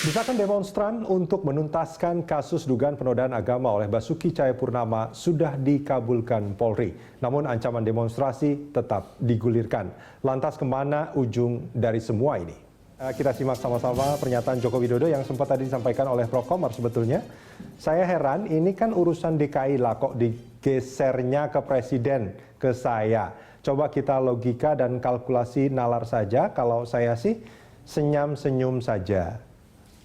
Desakan demonstran untuk menuntaskan kasus dugaan penodaan agama oleh Basuki Cahayapurnama sudah dikabulkan Polri. Namun ancaman demonstrasi tetap digulirkan. Lantas kemana ujung dari semua ini? Kita simak sama-sama pernyataan Joko Widodo yang sempat tadi disampaikan oleh Prof. Komar sebetulnya. Saya heran, ini kan urusan DKI lah kok digesernya ke Presiden, ke saya. Coba kita logika dan kalkulasi nalar saja, kalau saya sih senyum-senyum saja.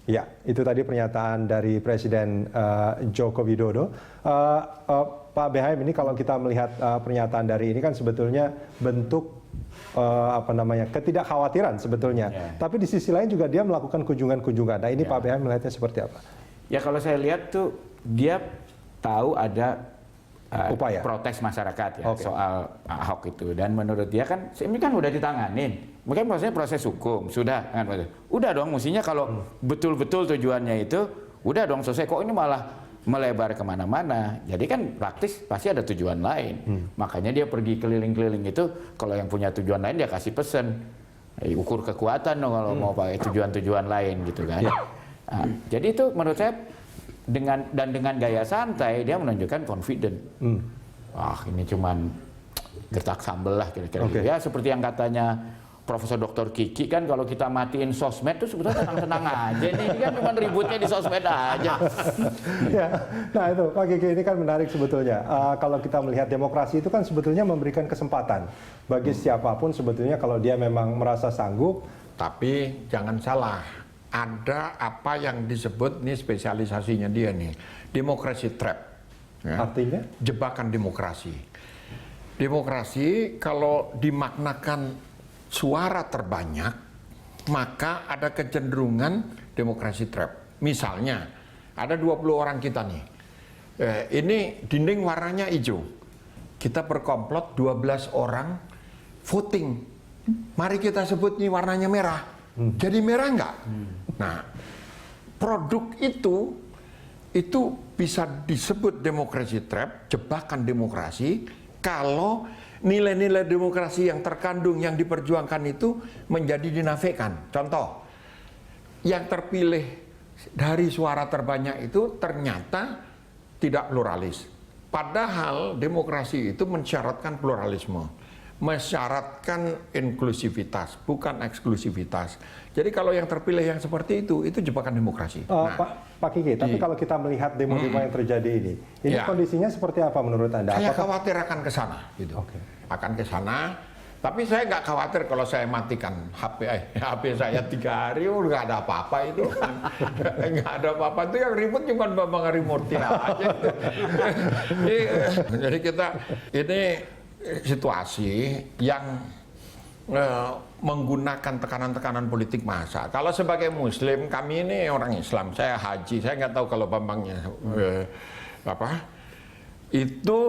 Ya, itu tadi pernyataan dari Presiden Joko Widodo. Pak BHM, ini kalau kita melihat pernyataan dari ini kan sebetulnya bentuk ketidakkhawatiran sebetulnya. Yeah. Tapi di sisi lain juga dia melakukan kunjungan-kunjungan. Nah ini Pak BHM melihatnya seperti apa? Ya kalau saya lihat tuh dia tahu ada upaya protes masyarakat ya soal Ahok itu, dan menurut dia kan ini kan udah ditanganin. Mungkin proses hukum sudah kan, udah dong mestinya kalau betul-betul tujuannya itu udah dong selesai, kok ini malah melebar kemana-mana. Jadi kan praktis pasti ada tujuan lain. Makanya dia pergi keliling-keliling itu, kalau yang punya tujuan lain dia kasih pesen, ukur kekuatan dong kalau mau pakai tujuan-tujuan lain gitu kan. Nah, jadi itu menurut saya dengan gaya santai dia menunjukkan confident. Ini cuman gertak sambel lah kira-kira. Ya seperti yang katanya Profesor Dr. Kiki kan, kalau kita matiin sosmed tuh sebetulnya tenang-tenang aja nih, ini kan cuma ributnya di sosmed aja. Ya, nah itu Pak Kiki, ini kan menarik sebetulnya. Kalau kita melihat demokrasi itu kan sebetulnya memberikan kesempatan bagi siapapun sebetulnya kalau dia memang merasa sanggup. Tapi jangan salah, ada apa yang disebut, nih spesialisasinya dia nih, demokrasi trap. Ya. Artinya? Jebakan demokrasi. Demokrasi kalau dimaknakan suara terbanyak, maka ada kecenderungan demokrasi trap. Misalnya, ada 20 orang kita nih, ini dinding warnanya hijau, kita berkomplot 12 orang voting, mari kita sebut nih warnanya merah, jadi merah enggak? Nah, produk itu bisa disebut demokrasi trap, jebakan demokrasi, kalau nilai-nilai demokrasi yang terkandung, yang diperjuangkan itu menjadi dinafikan. Contoh, yang terpilih dari suara terbanyak itu ternyata tidak pluralis. Padahal demokrasi itu mensyaratkan pluralisme, mensyaratkan inklusivitas, bukan eksklusivitas. Jadi kalau yang terpilih yang seperti itu jebakan demokrasi. Pak Kiki, tapi kalau kita melihat demo-demo yang terjadi ini kondisinya seperti apa menurut Anda? Saya khawatir akan ke sana, gitu. Akan ke sana. Tapi saya nggak khawatir kalau saya matikan HP saya 3 hari, nggak ada apa-apa itu. Nggak ada apa-apa, itu yang ribut cuma Bambang Harimurti aja. Jadi kita ini situasi yang menggunakan tekanan-tekanan politik massa. Kalau sebagai Muslim, kami ini orang Islam, saya haji, saya nggak tahu kalau Bambangnya itu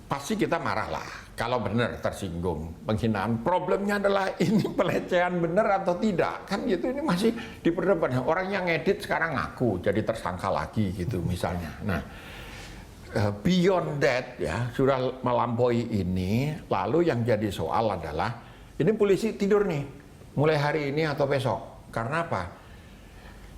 pasti kita marah lah. Kalau benar tersinggung, penghinaan. Problemnya adalah ini pelecehan benar atau tidak, kan gitu. Ini masih diperdebatkan. Orang yang ngedit sekarang ngaku jadi tersangka lagi gitu misalnya. Nah, beyond that ya, sudah melampaui ini. Lalu yang jadi soal adalah ini polisi tidur nih, mulai hari ini atau besok. Karena apa?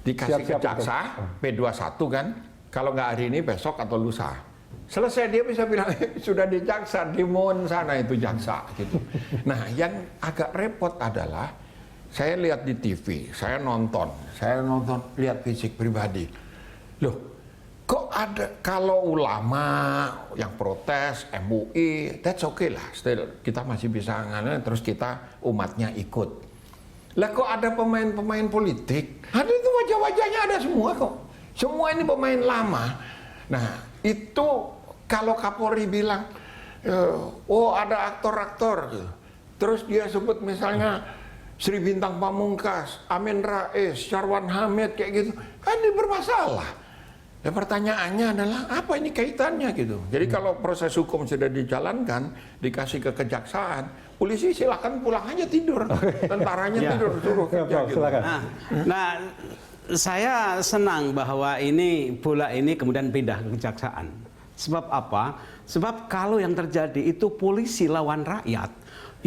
Dikasih ke jaksa, P21 kan, kalau nggak hari ini, besok atau lusa. Selesai dia bisa bilang, sudah di jaksa, di Mon sana itu jaksa. Gitu. Nah, yang agak repot adalah, saya lihat di TV, saya nonton, lihat fisik pribadi. Loh, kok ada, kalau ulama yang protes, MUI, that's okay lah, still kita masih bisa ngana, terus kita umatnya ikut. Lah kok ada pemain-pemain politik? Ada itu wajah-wajahnya ada semua kok. Semua ini pemain lama. Nah itu kalau Kapolri bilang, oh ada aktor-aktor, terus dia sebut misalnya Sri Bintang Pamungkas, Amin Rais, Syarwan Hamid kayak gitu, kan ini bermasalah. Ya pertanyaannya adalah apa ini kaitannya gitu. Jadi kalau proses hukum sudah dijalankan, dikasih ke kejaksaan, polisi silakan pulang aja tidur, tentaranya tidur suruh kerja gitu. Nah, saya senang bahwa ini bola ini kemudian pindah ke kejaksaan. Sebab apa? Sebab kalau yang terjadi itu polisi lawan rakyat,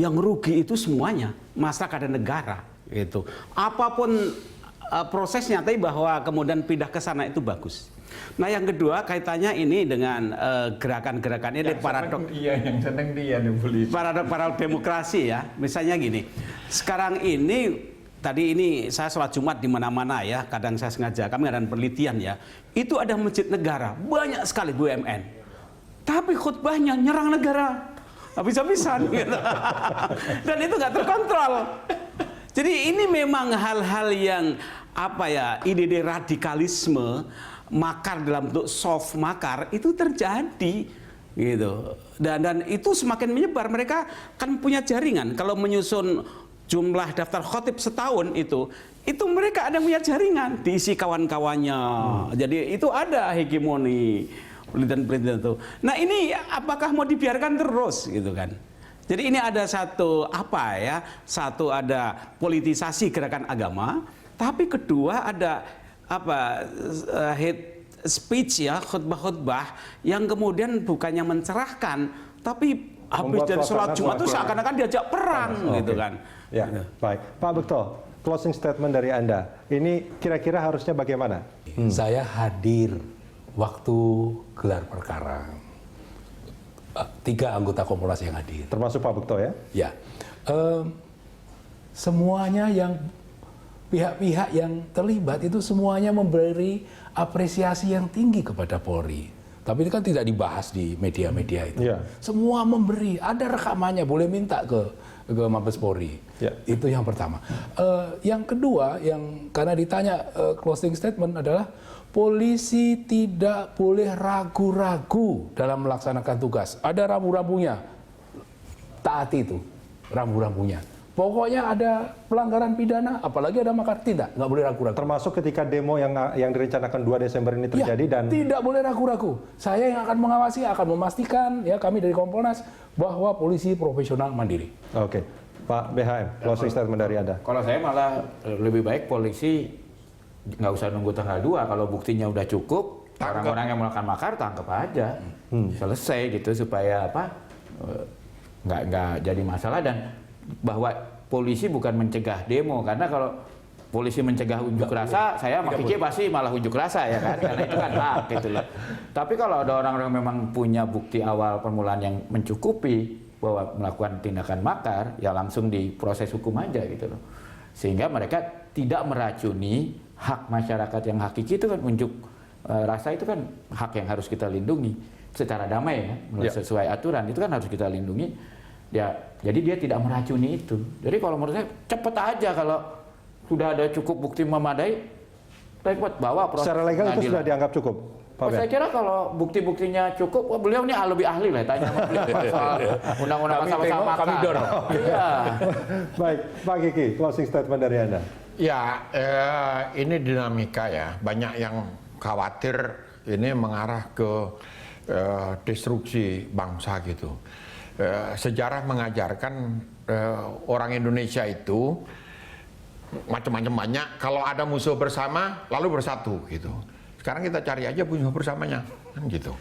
yang rugi itu semuanya masyarakat dan negara gitu. Apapun prosesnya, tapi bahwa kemudian pindah ke sana itu bagus. Nah yang kedua kaitannya ini dengan gerakan-gerakan ini yang seneng dia nih polisi. para demokrasi ya. Misalnya gini, sekarang ini tadi ini saya sholat Jumat di mana-mana ya, kadang saya sengaja, kami ada penelitian ya, itu ada masjid negara, banyak sekali BUMN. Tapi khutbahnya nyerang negara, habis-habisan gitu. Dan itu nggak terkontrol. Jadi ini memang hal-hal yang apa ya, ide radikalisme, makar dalam bentuk soft makar itu terjadi gitu. Dan itu semakin menyebar. Mereka kan punya jaringan. Kalau menyusun jumlah daftar khotib setahun itu mereka ada punya jaringan, diisi kawan-kawannya. Jadi itu ada hegemoni penelitian-penelitian itu. Nah ini apakah mau dibiarkan terus gitu kan? Jadi ini ada satu satu ada politisasi gerakan agama, tapi kedua ada hate speech ya, khutbah-khutbah yang kemudian bukannya mencerahkan, tapi habis dari sholat Jumat itu seakan-akan diajak perang gitu kan. Ya, baik. Pak Bekto, closing statement dari Anda, ini kira-kira harusnya bagaimana? Saya hadir waktu gelar perkara. 3 anggota Kompolnas yang hadir. Termasuk Pak Bekto ya? Ya. Semuanya pihak-pihak yang terlibat itu semuanya memberi apresiasi yang tinggi kepada Polri. Tapi itu kan tidak dibahas di media-media itu. Ya. Semua memberi, ada rekamannya, boleh minta ke Mabes Polri. Ya. Itu yang pertama. Yang kedua, karena ditanya closing statement adalah polisi tidak boleh ragu-ragu dalam melaksanakan tugas. Ada rambu-rambunya, taati itu rambu-rambunya. Pokoknya ada pelanggaran pidana, apalagi ada makar, nggak boleh ragu-ragu. Termasuk ketika demo yang direncanakan 2 Desember ini terjadi ya, dan tidak boleh ragu-ragu. Saya yang akan mengawasi, akan memastikan ya kami dari Kompolnas bahwa polisi profesional mandiri. Oke, Pak BHM, closing statement dari Anda. Kalau saya malah lebih baik polisi nggak usah nunggu tanggal 2, kalau buktinya udah cukup, orang-orang yang melakukan makar tangkap aja, selesai gitu supaya nggak jadi masalah. Dan bahwa polisi bukan mencegah demo, karena kalau polisi mencegah unjuk rasa, saya sama Kiki pasti malah unjuk rasa ya kan, karena itu kan hak gitu loh. Tapi kalau ada orang-orang memang punya bukti awal permulaan yang mencukupi bahwa melakukan tindakan makar, ya langsung diproses hukum aja gitu loh. Sehingga mereka tidak meracuni hak masyarakat yang hakiki. Itu kan unjuk rasa itu kan hak yang harus kita lindungi secara damai ya, sesuai aturan, itu kan harus kita lindungi ya. Jadi dia tidak meracuni itu. Jadi kalau menurut saya cepet aja, kalau sudah ada cukup bukti memadai, cepat bawa proses secara legal itu sudah dianggap cukup, Pak Ben? Saya kira kalau bukti-buktinya cukup, beliau ini lebih ahli lah, tanya sama beliau soal undang-undang pasal makar. Kami dorong. Iya. Baik, Pak Kiki, closing statement dari Anda. Ya, ini dinamika ya. Banyak yang khawatir ini mengarah ke destruksi bangsa gitu. Sejarah mengajarkan orang Indonesia itu macam-macam banyak. Kalau ada musuh bersama, lalu bersatu gitu. Sekarang kita cari aja musuh bersamanya, kan gitu.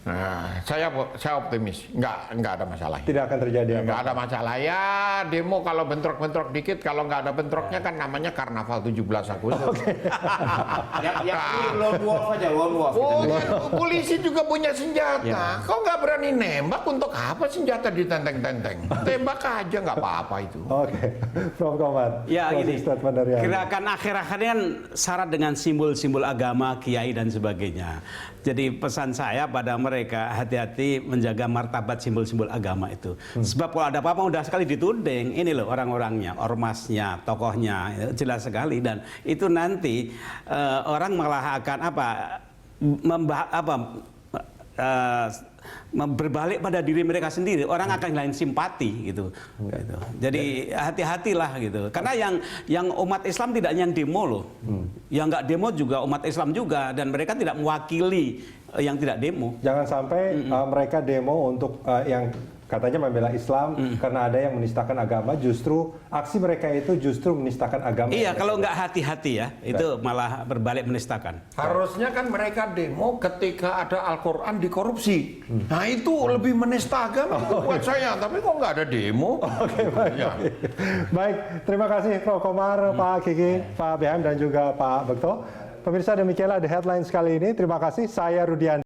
Nah, saya optimis, nggak ada masalah. Tidak akan terjadi nggak ada masalah ya. Demo kalau bentrok-bentrok dikit, kalau nggak ada bentroknya kan namanya karnaval 17 Agustus. Yang lone wolf aja, lone wolf. Polisi juga punya senjata. Kok nggak berani nembak, untuk apa senjata ditenteng-tenteng? Tembak aja nggak apa-apa itu. Oke, Prof. Komar, Ya closing ini statement dari Anda. gerakan akhir-akhir ini kan syarat dengan simbol-simbol agama, kiai dan sebagainya. Jadi pesan saya pada mereka, hati-hati menjaga martabat simbol-simbol agama itu. Sebab kalau ada apa-apa udah sekali dituding, ini loh orang-orangnya, ormasnya, tokohnya, jelas sekali. Dan itu nanti orang malah akan berbalik pada diri mereka sendiri. Orang akan hilangin simpati gitu. Jadi hati-hatilah gitu. Karena yang umat Islam tidak hanya yang demo loh. Yang nggak demo juga umat Islam juga, dan mereka tidak mewakili yang tidak demo. Jangan sampai mereka demo untuk yang katanya membela Islam karena ada yang menistakan agama, justru aksi mereka itu justru menistakan agama. Iya, kalau nggak hati-hati ya, itu malah berbalik menistakan. Harusnya kan mereka demo ketika ada Al-Quran dikorupsi. Nah itu lebih menista agama itu buat saya. Tapi kok nggak ada demo? Oke, baik. Ya. Baik, terima kasih Prof. Komar, Pak Kiki, Pak BM, dan juga Pak Bekto. Pemirsa, demikianlah The Headlines kali ini. Terima kasih, saya Rudian.